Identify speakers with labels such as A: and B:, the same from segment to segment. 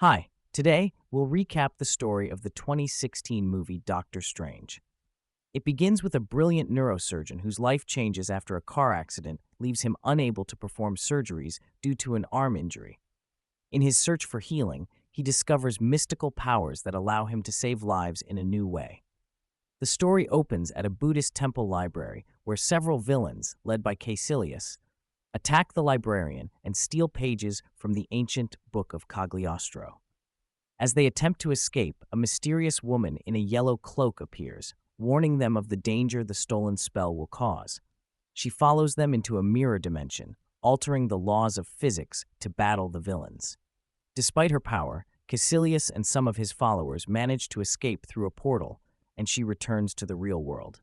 A: Hi, today we'll recap the story of the 2016 movie Doctor Strange. It begins with a brilliant neurosurgeon whose life changes after a car accident leaves him unable to perform surgeries due to an arm injury. In his search for healing, he discovers mystical powers that allow him to save lives in a new way. The story opens at a Buddhist temple library where several villains, led by Caecilius, attack the librarian and steal pages from the ancient Book of Cagliostro. As they attempt to escape, a mysterious woman in a yellow cloak appears, warning them of the danger the stolen spell will cause. She follows them into a mirror dimension, altering the laws of physics to battle the villains. Despite her power, Caecilius and some of his followers manage to escape through a portal, and she returns to the real world.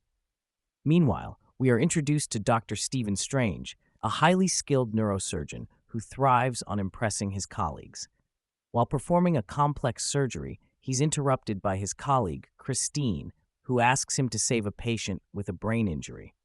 A: Meanwhile, we are introduced to Dr. Stephen Strange, a highly skilled neurosurgeon who thrives on impressing his colleagues. While performing a complex surgery, he's interrupted by his colleague, Christine, who asks him to save a patient with a brain injury.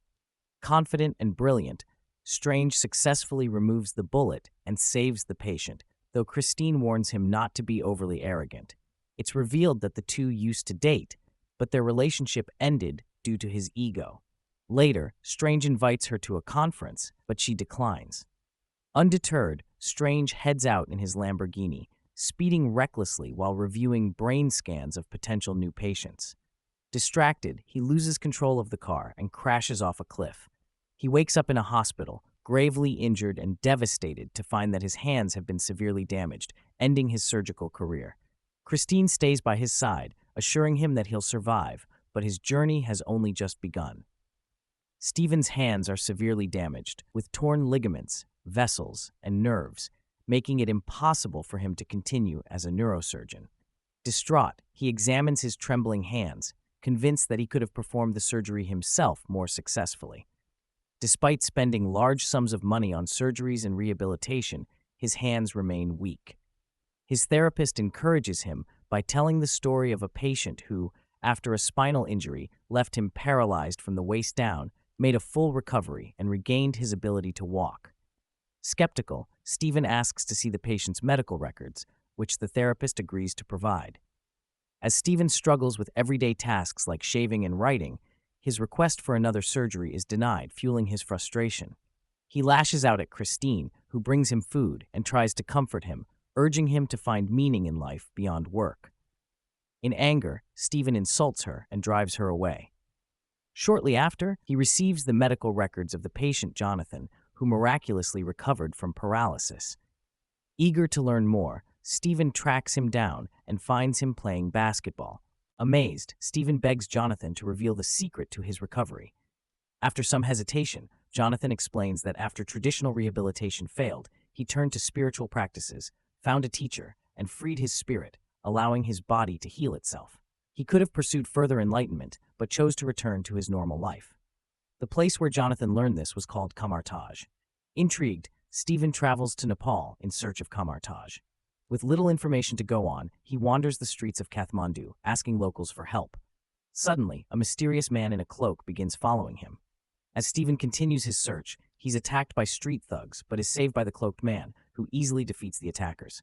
A: Confident and brilliant, Strange successfully removes the bullet and saves the patient, though Christine warns him not to be overly arrogant. It's revealed that the two used to date, but their relationship ended due to his ego. Later, Strange invites her to a conference, but she declines. Undeterred, Strange heads out in his Lamborghini, speeding recklessly while reviewing brain scans of potential new patients. Distracted, he loses control of the car and crashes off a cliff. He wakes up in a hospital, gravely injured and devastated to find that his hands have been severely damaged, ending his surgical career. Christine stays by his side, assuring him that he'll survive, but his journey has only just begun. Stephen's hands are severely damaged, with torn ligaments, vessels, and nerves, making it impossible for him to continue as a neurosurgeon. Distraught, he examines his trembling hands, convinced that he could have performed the surgery himself more successfully. Despite spending large sums of money on surgeries and rehabilitation, his hands remain weak. His therapist encourages him by telling the story of a patient who, after a spinal injury, left him paralyzed from the waist down, made a full recovery and regained his ability to walk. Skeptical, Stephen asks to see the patient's medical records, which the therapist agrees to provide. As Stephen struggles with everyday tasks like shaving and writing, his request for another surgery is denied, fueling his frustration. He lashes out at Christine, who brings him food and tries to comfort him, urging him to find meaning in life beyond work. In anger, Stephen insults her and drives her away. Shortly after, he receives the medical records of the patient Jonathan, who miraculously recovered from paralysis. Eager to learn more, Stephen tracks him down and finds him playing basketball. Amazed, Stephen begs Jonathan to reveal the secret to his recovery. After some hesitation, Jonathan explains that after traditional rehabilitation failed, he turned to spiritual practices, found a teacher, and freed his spirit, allowing his body to heal itself. He could have pursued further enlightenment, but chose to return to his normal life. The place where Jonathan learned this was called Kamartaj. Intrigued, Stephen travels to Nepal in search of Kamartaj. With little information to go on, he wanders the streets of Kathmandu, asking locals for help. Suddenly, a mysterious man in a cloak begins following him. As Stephen continues his search, he's attacked by street thugs, but is saved by the cloaked man, who easily defeats the attackers.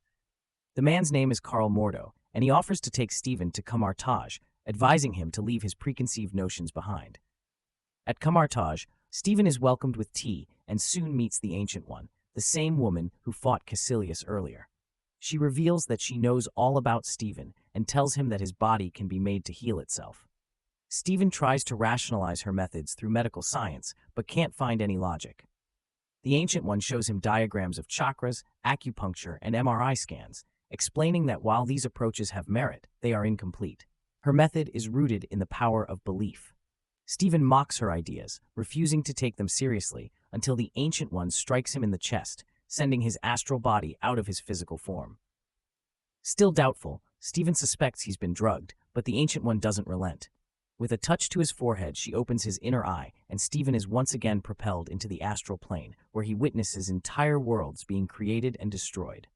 A: The man's name is Karl Mordo, and he offers to take Stephen to Kamartaj, advising him to leave his preconceived notions behind. At Kamartaj, Stephen is welcomed with tea and soon meets the Ancient One, the same woman who fought Caecilius earlier. She reveals that she knows all about Stephen and tells him that his body can be made to heal itself. Stephen tries to rationalize her methods through medical science, but can't find any logic. The Ancient One shows him diagrams of chakras, acupuncture, and MRI scans, explaining that while these approaches have merit, they are incomplete. Her method is rooted in the power of belief. Stephen mocks her ideas, refusing to take them seriously, until the Ancient One strikes him in the chest, sending his astral body out of his physical form. Still doubtful, Stephen suspects he's been drugged, but the Ancient One doesn't relent. With a touch to his forehead, she opens his inner eye, and Stephen is once again propelled into the astral plane, where he witnesses entire worlds being created and destroyed.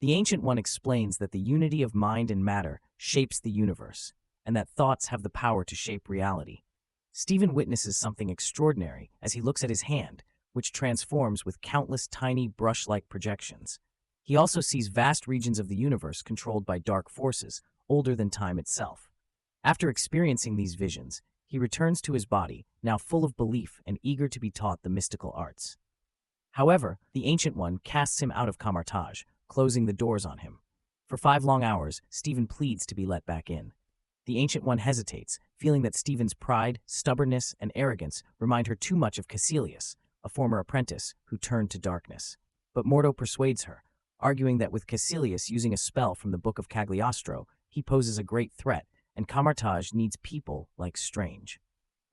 A: The Ancient One explains that the unity of mind and matter shapes the universe, and that thoughts have the power to shape reality. Stephen witnesses something extraordinary as he looks at his hand, which transforms with countless tiny brush-like projections. He also sees vast regions of the universe controlled by dark forces, older than time itself. After experiencing these visions, he returns to his body, now full of belief and eager to be taught the mystical arts. However, the Ancient One casts him out of Camartage, closing the doors on him. For 5 long hours, Stephen pleads to be let back in. The Ancient One hesitates, feeling that Stephen's pride, stubbornness, and arrogance remind her too much of Caecilius, a former apprentice who turned to darkness. But Mordo persuades her, arguing that with Caecilius using a spell from the Book of Cagliostro, he poses a great threat, and Camartage needs people like Strange.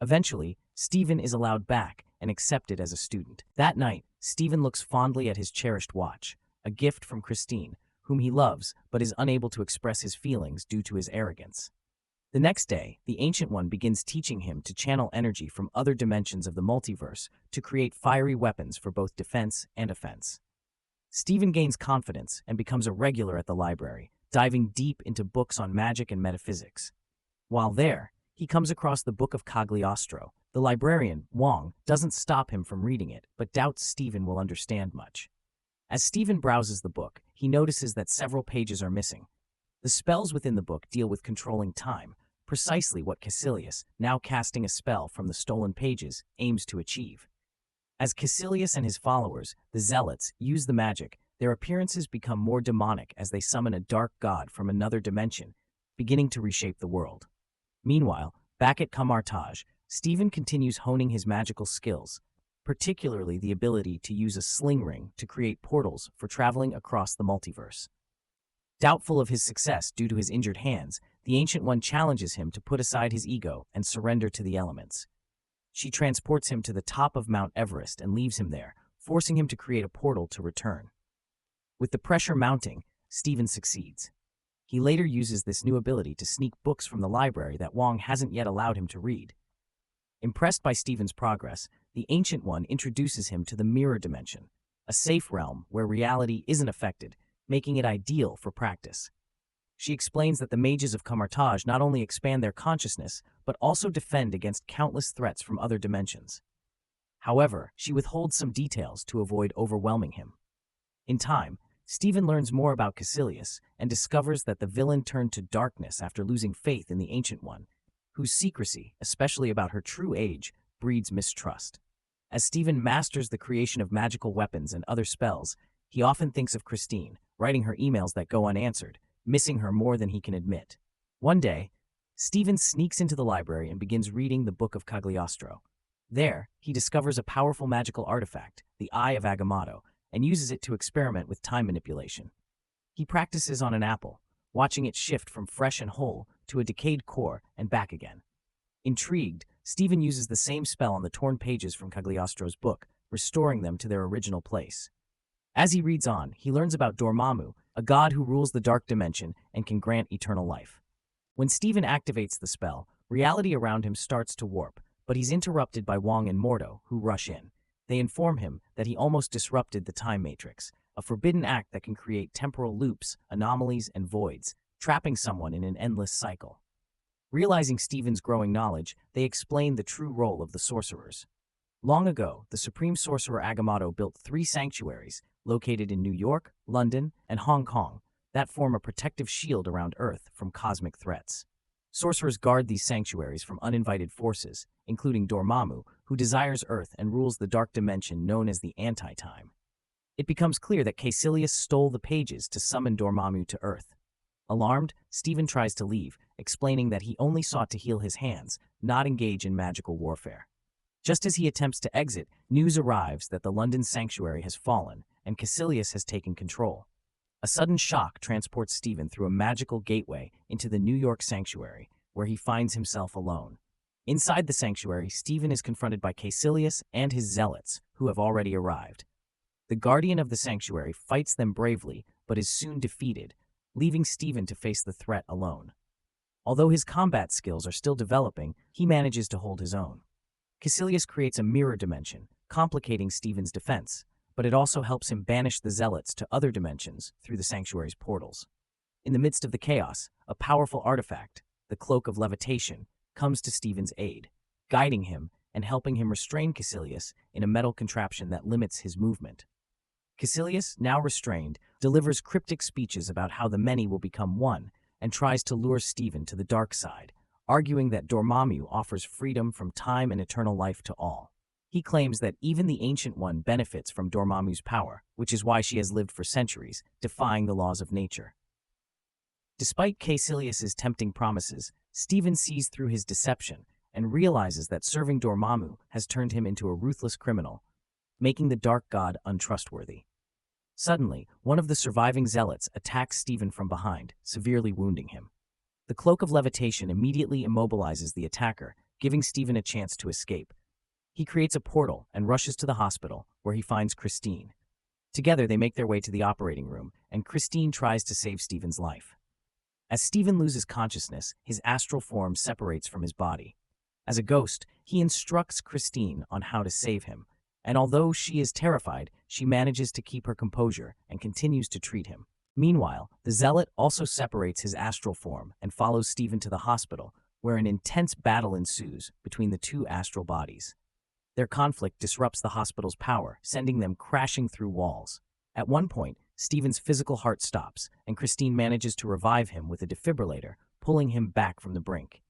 A: Eventually, Stephen is allowed back and accepted as a student. That night, Stephen looks fondly at his cherished watch, a gift from Christine, whom he loves but is unable to express his feelings due to his arrogance. The next day, the Ancient One begins teaching him to channel energy from other dimensions of the multiverse to create fiery weapons for both defense and offense. Stephen gains confidence and becomes a regular at the library, diving deep into books on magic and metaphysics. While there, he comes across the Book of Cagliostro. The librarian, Wong, doesn't stop him from reading it, but doubts Stephen will understand much. As Stephen browses the book, he notices that several pages are missing. The spells within the book deal with controlling time, precisely what Caecilius, now casting a spell from the stolen pages, aims to achieve. As Caecilius and his followers, the Zealots, use the magic, their appearances become more demonic as they summon a dark god from another dimension, beginning to reshape the world. Meanwhile, back at Camartage, Stephen continues honing his magical skills, particularly the ability to use a sling ring to create portals for traveling across the multiverse. Doubtful of his success due to his injured hands, the Ancient One challenges him to put aside his ego and surrender to the elements. She transports him to the top of Mount Everest and leaves him there, forcing him to create a portal to return. With the pressure mounting, Stephen succeeds. He later uses this new ability to sneak books from the library that Wong hasn't yet allowed him to read. Impressed by Stephen's progress, the Ancient One introduces him to the mirror dimension, a safe realm where reality isn't affected, making it ideal for practice. She explains that the mages of Camartage not only expand their consciousness, but also defend against countless threats from other dimensions. However, she withholds some details to avoid overwhelming him. In time, Stephen learns more about Caecilius and discovers that the villain turned to darkness after losing faith in the Ancient One, whose secrecy, especially about her true age, breeds mistrust. As Stephen masters the creation of magical weapons and other spells, he often thinks of Christine, writing her emails that go unanswered, missing her more than he can admit. One day, Stephen sneaks into the library and begins reading the Book of Cagliostro. There, he discovers a powerful magical artifact, the Eye of Agamotto, and uses it to experiment with time manipulation. He practices on an apple, watching it shift from fresh and whole to a decayed core and back again. Intrigued, Stephen uses the same spell on the torn pages from Cagliostro's book, restoring them to their original place. As he reads on, he learns about Dormammu, a god who rules the dark dimension and can grant eternal life. When Stephen activates the spell, reality around him starts to warp, but he's interrupted by Wong and Mordo, who rush in. They inform him that he almost disrupted the time matrix, a forbidden act that can create temporal loops, anomalies, and voids, trapping someone in an endless cycle. Realizing Stephen's growing knowledge, they explain the true role of the sorcerers. Long ago, the supreme sorcerer Agamotto built 3 sanctuaries, located in New York, London, and Hong Kong, that form a protective shield around Earth from cosmic threats. Sorcerers guard these sanctuaries from uninvited forces, including Dormammu, who desires Earth and rules the dark dimension known as the anti-time. It becomes clear that Caecilius stole the pages to summon Dormammu to Earth. Alarmed, Stephen tries to leave, explaining that he only sought to heal his hands, not engage in magical warfare. Just as he attempts to exit, news arrives that the London sanctuary has fallen, and Caecilius has taken control. A sudden shock transports Stephen through a magical gateway into the New York sanctuary, where he finds himself alone. Inside the sanctuary, Stephen is confronted by Caecilius and his zealots, who have already arrived. The guardian of the sanctuary fights them bravely, but is soon defeated, leaving Stephen to face the threat alone. Although his combat skills are still developing, he manages to hold his own. Caecilius creates a mirror dimension, complicating Stephen's defense, but it also helps him banish the zealots to other dimensions through the sanctuary's portals. In the midst of the chaos, a powerful artifact, the Cloak of Levitation, comes to Stephen's aid, guiding him and helping him restrain Caecilius in a metal contraption that limits his movement. Caecilius, now restrained, delivers cryptic speeches about how the many will become one, and tries to lure Stephen to the dark side, arguing that Dormammu offers freedom from time and eternal life to all. He claims that even the Ancient One benefits from Dormammu's power, which is why she has lived for centuries, defying the laws of nature. Despite Caecilius's tempting promises, Stephen sees through his deception and realizes that serving Dormammu has turned him into a ruthless criminal, making the dark god untrustworthy. Suddenly, one of the surviving zealots attacks Stephen from behind, severely wounding him. The cloak of levitation immediately immobilizes the attacker, giving Stephen a chance to escape. He creates a portal and rushes to the hospital, where he finds Christine. Together, they make their way to the operating room, and Christine tries to save Stephen's life. As Stephen loses consciousness, his astral form separates from his body. As a ghost, he instructs Christine on how to save him, and although she is terrified, she manages to keep her composure and continues to treat him. Meanwhile, the zealot also separates his astral form and follows Stephen to the hospital, where an intense battle ensues between the two astral bodies. Their conflict disrupts the hospital's power, sending them crashing through walls. At one point, Stephen's physical heart stops, and Christine manages to revive him with a defibrillator, pulling him back from the brink.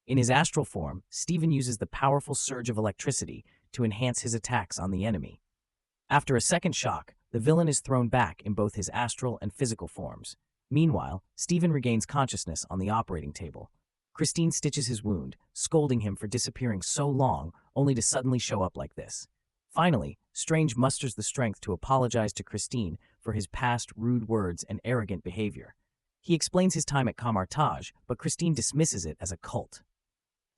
A: In his astral form, Stephen uses the powerful surge of electricity to enhance his attacks on the enemy. After a second shock, the villain is thrown back in both his astral and physical forms. Meanwhile, Stephen regains consciousness on the operating table. Christine stitches his wound, scolding him for disappearing so long, only to suddenly show up like this. Finally, Strange musters the strength to apologize to Christine for his past rude words and arrogant behavior. He explains his time at Camartage, but Christine dismisses it as a cult.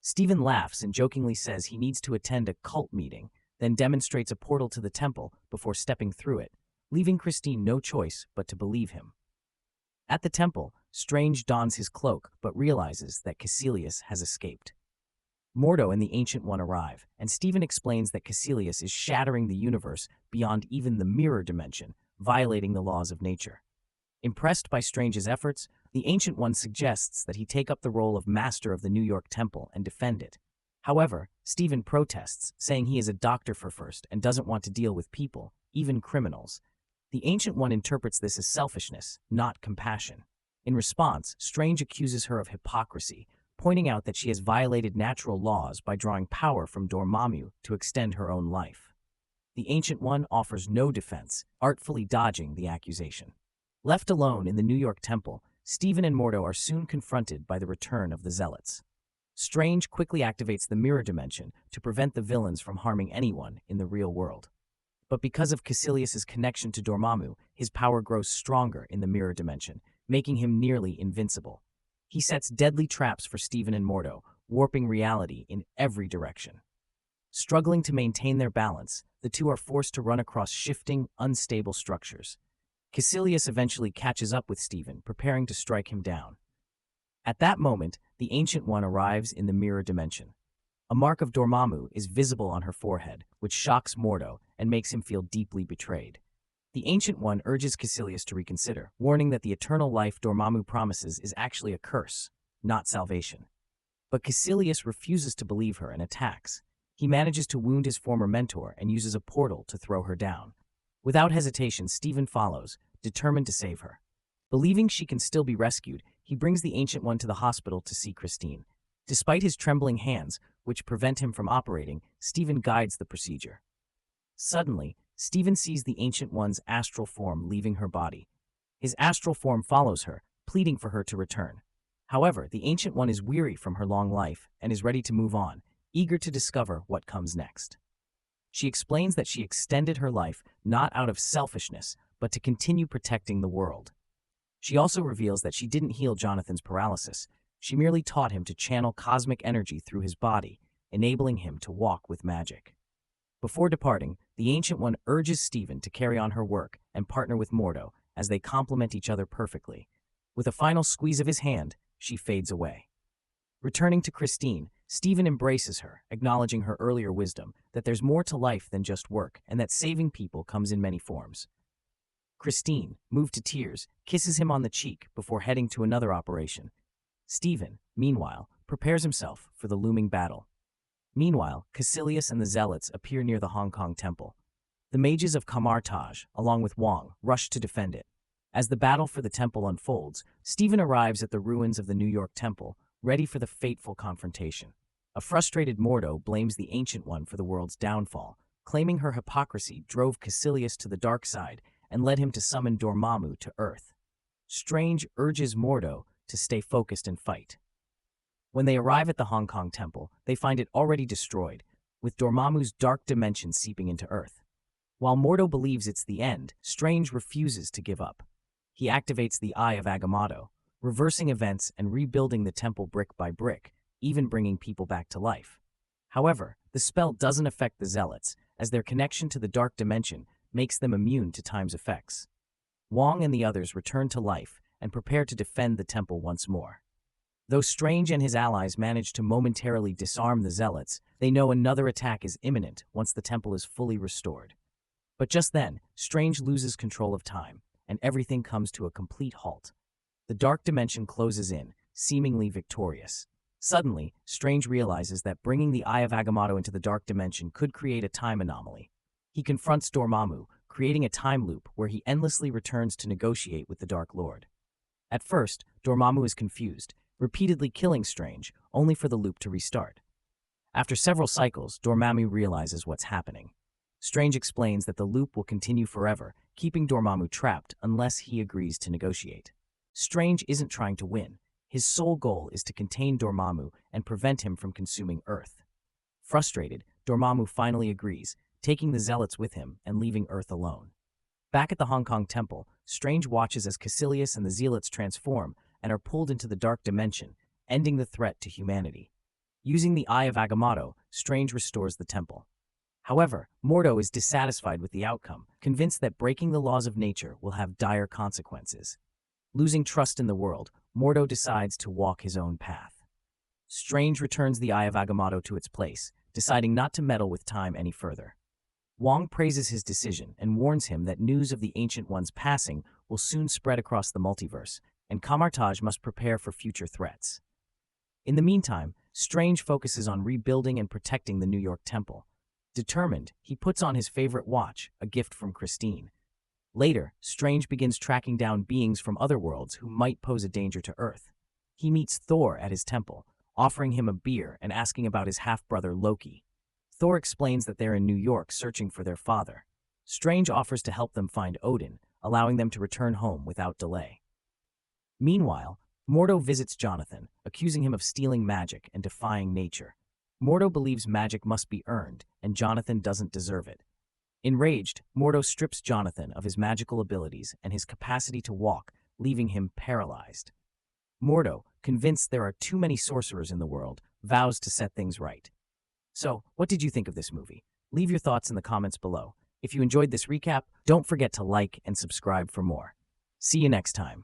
A: Stephen laughs and jokingly says he needs to attend a cult meeting, then demonstrates a portal to the temple before stepping through it, leaving Christine no choice but to believe him. At the temple, Strange dons his cloak but realizes that Caecilius has escaped. Mordo and the Ancient One arrive, and Stephen explains that Caecilius is shattering the universe beyond even the mirror dimension, violating the laws of nature. Impressed by Strange's efforts, the Ancient One suggests that he take up the role of Master of the New York Temple and defend it. However, Stephen protests, saying he is a doctor for first and doesn't want to deal with people, even criminals. The Ancient One interprets this as selfishness, not compassion. In response, Strange accuses her of hypocrisy, pointing out that she has violated natural laws by drawing power from Dormammu to extend her own life. The Ancient One offers no defense, artfully dodging the accusation. Left alone in the New York Temple, Stephen and Mordo are soon confronted by the return of the Zealots. Strange quickly activates the mirror dimension to prevent the villains from harming anyone in the real world. But because of Caecilius's connection to Dormammu, his power grows stronger in the mirror dimension, making him nearly invincible. He sets deadly traps for Stephen and Mordo, warping reality in every direction. Struggling to maintain their balance, the two are forced to run across shifting, unstable structures. Caecilius eventually catches up with Stephen, preparing to strike him down. At that moment, the Ancient One arrives in the mirror dimension. A mark of Dormammu is visible on her forehead, which shocks Mordo and makes him feel deeply betrayed. The Ancient One urges Caecilius to reconsider, warning that the eternal life Dormammu promises is actually a curse, not salvation. But Caecilius refuses to believe her and attacks. He manages to wound his former mentor and uses a portal to throw her down. Without hesitation, Stephen follows, determined to save her. Believing she can still be rescued, he brings the Ancient One to the hospital to see Christine. Despite his trembling hands, which prevent him from operating, Stephen guides the procedure. Suddenly, Stephen sees the Ancient One's astral form leaving her body. His astral form follows her, pleading for her to return. However, the Ancient One is weary from her long life and is ready to move on, eager to discover what comes next. She explains that she extended her life not out of selfishness, but to continue protecting the world. She also reveals that she didn't heal Jonathan's paralysis. She merely taught him to channel cosmic energy through his body, enabling him to walk with magic. Before departing, the Ancient One urges Stephen to carry on her work and partner with Mordo, as they complement each other perfectly. With a final squeeze of his hand, she fades away. Returning to Christine, Stephen embraces her, acknowledging her earlier wisdom, that there's more to life than just work, and that saving people comes in many forms. Christine, moved to tears, kisses him on the cheek before heading to another operation. Stephen, meanwhile, prepares himself for the looming battle. Meanwhile, Caecilius and the Zealots appear near the Hong Kong temple. The mages of Camartage, along with Wong, rush to defend it. As the battle for the temple unfolds, Stephen arrives at the ruins of the New York Temple, ready for the fateful confrontation. A frustrated Mordo blames the Ancient One for the world's downfall, claiming her hypocrisy drove Caecilius to the dark side and led him to summon Dormammu to Earth. Strange urges Mordo to stay focused and fight. When they arrive at the Hong Kong Temple, they find it already destroyed, with Dormammu's dark dimension seeping into Earth. While Mordo believes it's the end, Strange refuses to give up. He activates the Eye of Agamotto, reversing events and rebuilding the temple brick by brick, even bringing people back to life. However, the spell doesn't affect the Zealots, as their connection to the dark dimension makes them immune to time's effects. Wong and the others return to life and prepare to defend the temple once more. Though Strange and his allies manage to momentarily disarm the Zealots, they know another attack is imminent once the temple is fully restored. But just then, Strange loses control of time, and everything comes to a complete halt. The dark dimension closes in, seemingly victorious. Suddenly, Strange realizes that bringing the Eye of Agamotto into the dark dimension could create a time anomaly. He confronts Dormammu, creating a time loop where he endlessly returns to negotiate with the Dark Lord. At first, Dormammu is confused, repeatedly killing Strange, only for the loop to restart. After several cycles, Dormammu realizes what's happening. Strange explains that the loop will continue forever, keeping Dormammu trapped unless he agrees to negotiate. Strange isn't trying to win. His sole goal is to contain Dormammu and prevent him from consuming Earth. Frustrated, Dormammu finally agrees, taking the Zealots with him and leaving Earth alone. Back at the Hong Kong Temple, Strange watches as Caecilius and the Zealots transform and are pulled into the dark dimension, ending the threat to humanity. Using the Eye of Agamotto, Strange restores the temple. However, Mordo is dissatisfied with the outcome, convinced that breaking the laws of nature will have dire consequences. Losing trust in the world, Mordo decides to walk his own path. Strange returns the Eye of Agamotto to its place, deciding not to meddle with time any further. Wong praises his decision and warns him that news of the Ancient One's passing will soon spread across the multiverse, and Kamartaj must prepare for future threats. In the meantime, Strange focuses on rebuilding and protecting the New York Temple. Determined, he puts on his favorite watch, a gift from Christine. Later, Strange begins tracking down beings from other worlds who might pose a danger to Earth. He meets Thor at his temple, offering him a beer and asking about his half-brother Loki. Thor explains that they're in New York searching for their father. Strange offers to help them find Odin, allowing them to return home without delay. Meanwhile, Mordo visits Jonathan, accusing him of stealing magic and defying nature. Mordo believes magic must be earned, and Jonathan doesn't deserve it. Enraged, Mordo strips Jonathan of his magical abilities and his capacity to walk, leaving him paralyzed. Mordo, convinced there are too many sorcerers in the world, vows to set things right. So, what did you think of this movie? Leave your thoughts in the comments below. If you enjoyed this recap, don't forget to like and subscribe for more. See you next time.